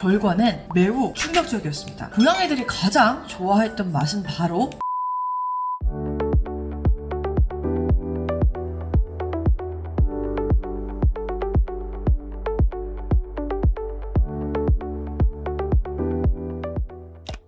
결과는 매우 충격적이었습니다. 고양이들이 가장 좋아했던 맛은 바로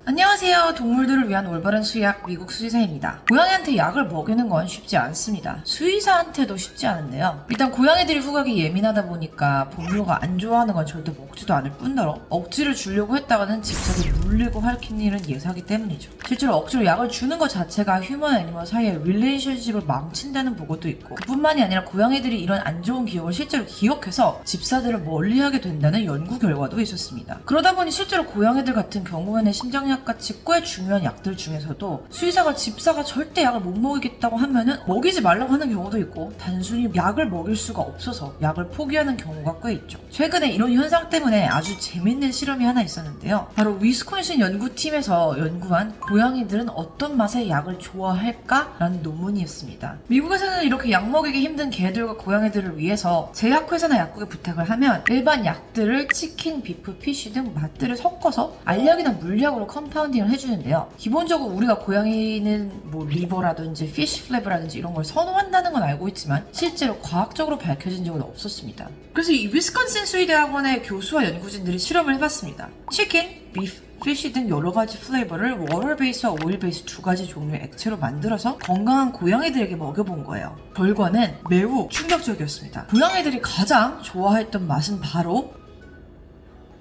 안녕하세요. 동물들을 위한 올바른 수의학 미국 수의사입니다. 고양이한테 약을 먹이는 건 쉽지 않습니다. 수의사한테도 쉽지 않은데요. 일단 고양이들이 후각이 예민하다 보니까 본묘가 안 좋아하는 건 절대 먹지도 않을 뿐더러 억지를 주려고 했다가는 집사들 물리고 핥힌 일은 예사기 때문이죠. 실제로 억지로 약을 주는 것 자체가 휴먼 애니멀 사이의 릴레이션십을 망친다는 보고도 있고, 그뿐만이 아니라 고양이들이 이런 안 좋은 기억을 실제로 기억해서 집사들을 멀리하게 된다는 연구 결과도 있었습니다. 그러다 보니 실제로 고양이들 같은 경우에는 심장약 같이 꽤 중요한 약들 중에서도 수의사가 집사가 절대 약을 못 먹이겠다고 하면은 먹이지 말라고 하는 경우도 있고, 단순히 약을 먹일 수가 없어서 약을 포기하는 경우가 꽤 있죠. 최근에 이런 현상 때문에 아주 재밌는 실험이 하나 있었는데요. 바로 위스콘신 연구팀에서 연구한 고양이들은 어떤 맛의 약을 좋아할까? 라는 논문이었습니다. 미국에서는 이렇게 약 먹이기 힘든 개들과 고양이들을 위해서 제약회사나 약국에 부탁을 하면 일반 약들을 치킨, 비프, 피쉬 등 맛들을 섞어서 알약이나 물약으로 컴파운딩을 해주는데요. 기본적으로 우리가 고양이는 뭐 리버라든지 피쉬 플레버라든지 이런 걸 선호한다는 건 알고 있지만 실제로 과학적으로 밝혀진 적은 없었습니다. 그래서 이 위스콘신 수의대학원의 교수와 연구진들이 실험을 해봤습니다. 치킨, 비프, 피쉬 등 여러 가지 플레이버를 워터 베이스와 오일 베이스 두 가지 종류의 액체로 만들어서 건강한 고양이들에게 먹여본 거예요. 결과는 매우 충격적이었습니다. 고양이들이 가장 좋아했던 맛은 바로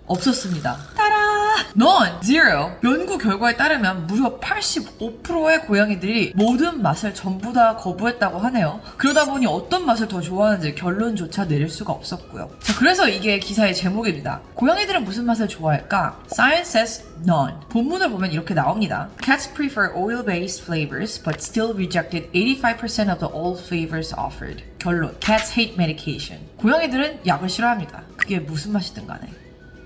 없었습니다. 따라! 넌 zero. 연구 결과에 따르면 무려 85%의 고양이들이 모든 맛을 전부 다 거부했다고 하네요. 그러다 보니 어떤 맛을 더 좋아하는지 결론조차 내릴 수가 없었고요. 자, 그래서 이게 기사의 제목입니다. 고양이들은 무슨 맛을 좋아할까? Science says none. 본문을 보면 이렇게 나옵니다. Cats prefer oil-based flavors but still rejected 85% of the old flavors offered. 결론. Cats hate medication. 고양이들은 약을 싫어합니다. 그게 무슨 맛이든 간에.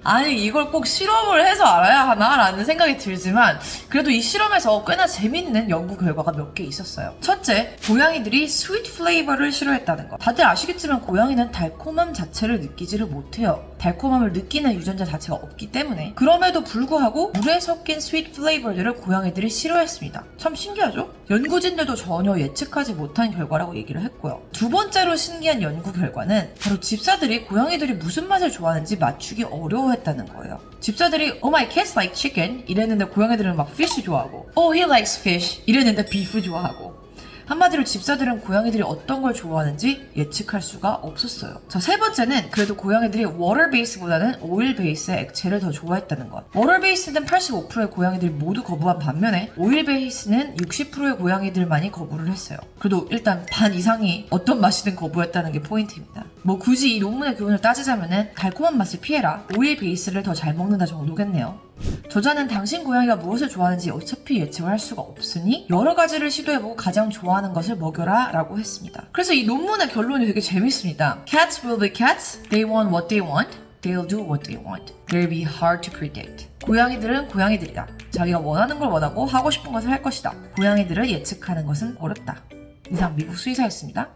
아니, 이걸 꼭 실험을 해서 알아야 하나? 라는 생각이 들지만 그래도 이 실험에서 꽤나 재밌는 연구 결과가 몇 개 있었어요. 첫째, 고양이들이 스위트 플레이버를 싫어했다는 것. 다들 아시겠지만 고양이는 달콤함 자체를 느끼지를 못해요. 달콤함을 느끼는 유전자 자체가 없기 때문에. 그럼에도 불구하고 물에 섞인 스위트 플레이버들을 고양이들이 싫어했습니다. 참 신기하죠? 연구진들도 전혀 예측하지 못한 결과라고 얘기를 했고요. 두 번째로 신기한 연구 결과는 바로 집사들이 고양이들이 무슨 맛을 좋아하는지 맞추기 어려워했다는 거예요. 집사들이 Oh my cats like chicken 이랬는데 고양이들은 막 fish 좋아하고 Oh he likes fish 이랬는데 beef 좋아하고. 한마디로 집사들은 고양이들이 어떤 걸 좋아하는지 예측할 수가 없었어요. 자, 세 번째는 그래도 고양이들이 워터 베이스보다는 오일 베이스의 액체를 더 좋아했다는 것. 워터 베이스는 85%의 고양이들이 모두 거부한 반면에 오일 베이스는 60%의 고양이들만이 거부를 했어요. 그래도 일단 반 이상이 어떤 맛이든 거부했다는 게 포인트입니다. 뭐 굳이 이 논문의 교훈을 따지자면은 달콤한 맛을 피해라, 오일 베이스를 더 잘 먹는다 정도겠네요. 저자는 당신 고양이가 무엇을 좋아하는지 어차피 예측을 할 수가 없으니 여러 가지를 시도해보고 가장 좋아하는 것을 먹여라 라고 했습니다. 그래서 이 논문의 결론이 되게 재밌습니다. Cats will be cats. They want what they want. They'll do what they want. They'll be hard to predict. 고양이들은 고양이들이다. 자기가 원하는 걸 원하고 하고 싶은 것을 할 것이다. 고양이들을 예측하는 것은 어렵다. 이상 미국 수의사였습니다.